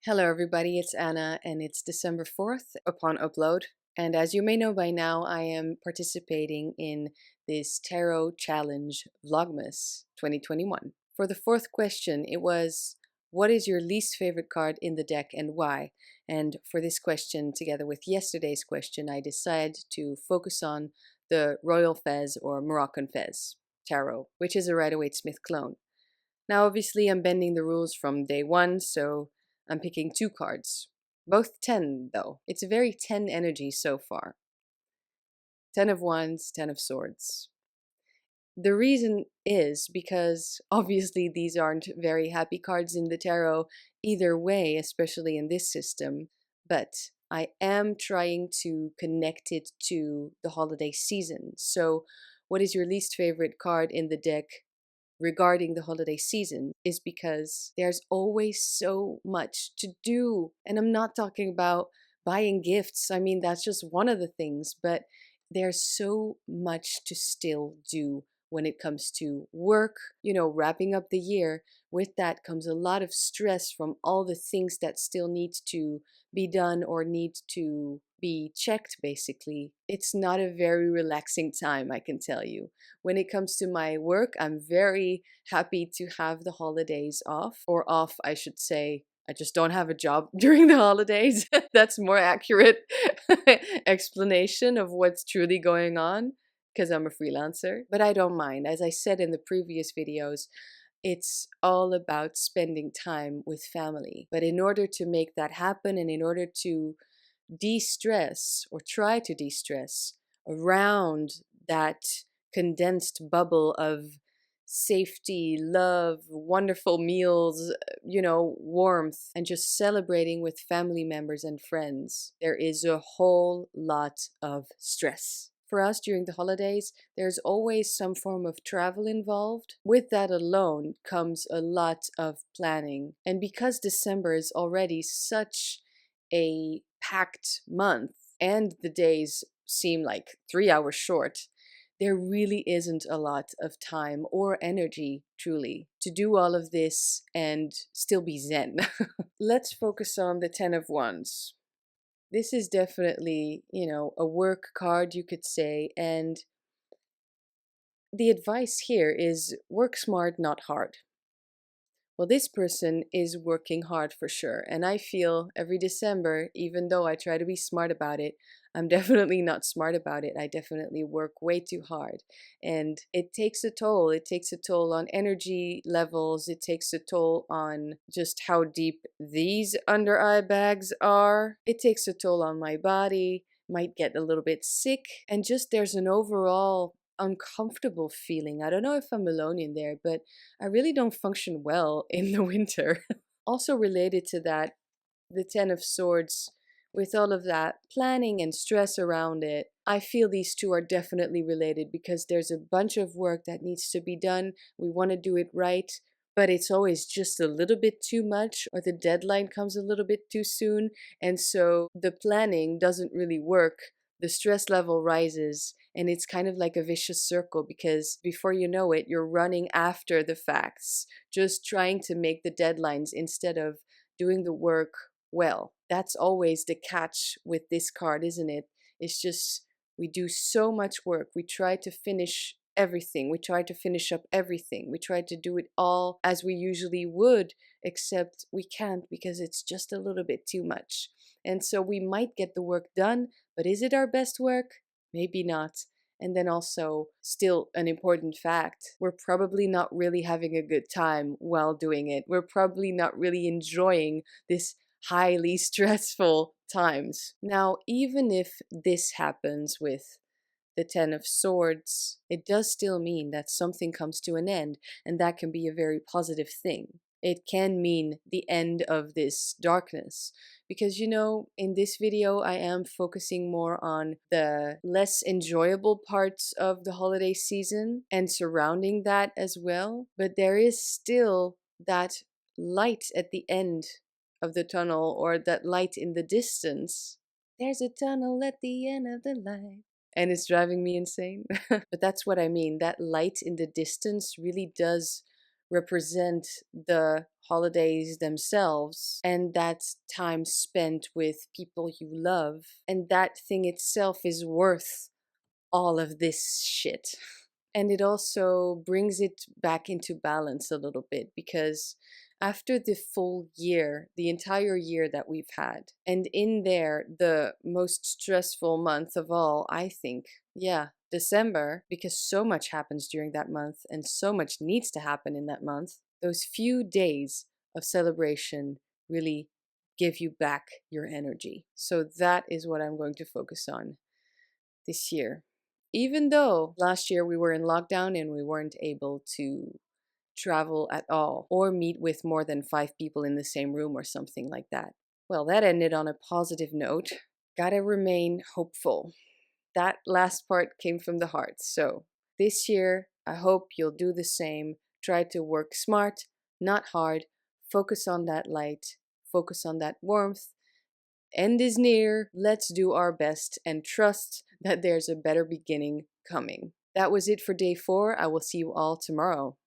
Hello everybody, it's Anna and it's December 4th upon upload. And as you may know by now, I am participating in this Tarot Challenge Vlogmas 2021. For the fourth question, it was, what is your least favorite card in the deck and why? And for this question, together with yesterday's question, I decided to focus on the Royal Fez or Moroccan Fez Tarot, which is a Rider-Waite-Smith clone. Now, obviously, I'm bending the rules from day one, so I'm picking two cards. Both 10, though. It's a very 10 energy so far. 10 of Wands, 10 of Swords. The reason is because obviously these aren't very happy cards in the tarot either way, especially in this system, but I am trying to connect it to the holiday season. So, what is your least favorite card in the deck regarding the holiday season is because there's always so much to do. And I'm not talking about buying gifts. I mean, that's just one of the things, but there's so much to still do when it comes to work, wrapping up the year. With that comes a lot of stress from all the things that still need to be done or need to be checked, basically. It's not a very relaxing time, I can tell you. When it comes to my work, I'm very happy to have the holidays off, or off, I should say. I just don't have a job during the holidays. That's more accurate explanation of what's truly going on because I'm a freelancer. But I don't mind. As I said in the previous videos, it's all about spending time with family. But in order to make that happen and in order to de-stress or try to de-stress around that condensed bubble of safety, love, wonderful meals, warmth, and just celebrating with family members and friends, there is a whole lot of stress. For us during the holidays, there's always some form of travel involved. With that alone comes a lot of planning. And because December is already such a packed month and the days seem like 3 hours short, there really isn't a lot of time or energy, truly, to do all of this and still be zen. Let's focus on the 10 of Wands. This is definitely, a work card, you could say, and the advice here is work smart, not hard. Well, this person is working hard for sure, and I feel every December, even though I try to be smart about it, I'm definitely not smart about it. I definitely work way too hard, and it takes a toll. It takes a toll on energy levels. It takes a toll on just how deep these under eye bags are. It takes a toll on my body. Might get a little bit sick, and just there's an overall uncomfortable feeling. I don't know if I'm alone in there, but I really don't function well in the winter. Also related to that, the 10 of Swords, with all of that planning and stress around it, I feel these two are definitely related because there's a bunch of work that needs to be done. We want to do it right, but it's always just a little bit too much, or the deadline comes a little bit too soon, and so the planning doesn't really work. The stress level rises, and it's kind of like a vicious circle because before you know it, you're running after the facts, just trying to make the deadlines instead of doing the work well. That's always the catch with this card, isn't it? It's just we do so much work. We try to finish everything. We try to finish up everything. We try to do it all as we usually would, except we can't because it's just a little bit too much. And so we might get the work done, but is it our best work? Maybe not. And then also, still an important fact, we're probably not really having a good time while doing it. We're probably not really enjoying this highly stressful times. Now, even if this happens with the 10 of Swords, it does still mean that something comes to an end, and that can be a very positive thing. It can mean the end of this darkness. Because, in this video, I am focusing more on the less enjoyable parts of the holiday season and surrounding that as well. But there is still that light at the end of the tunnel, or that light in the distance. There's a tunnel at the end of the light. And it's driving me insane. But that's what I mean. That light in the distance really does represent the holidays themselves, and that's time spent with people you love, and that thing itself is worth all of this shit. And it also brings it back into balance a little bit, because after the full year, the entire year that we've had, and in there, the most stressful month of all, I think, yeah, December, because so much happens during that month and so much needs to happen in that month, those few days of celebration really give you back your energy. So that is what I'm going to focus on this year. Even though last year we were in lockdown and we weren't able to travel at all or meet with more than 5 people in the same room or something like that. Well, that ended on a positive note. Gotta remain hopeful. That last part came from the heart. So this year, I hope you'll do the same. Try to work smart, not hard. Focus on that light. Focus on that warmth. End is near. Let's do our best and trust that there's a better beginning coming. That was it for day 4. I will see you all tomorrow.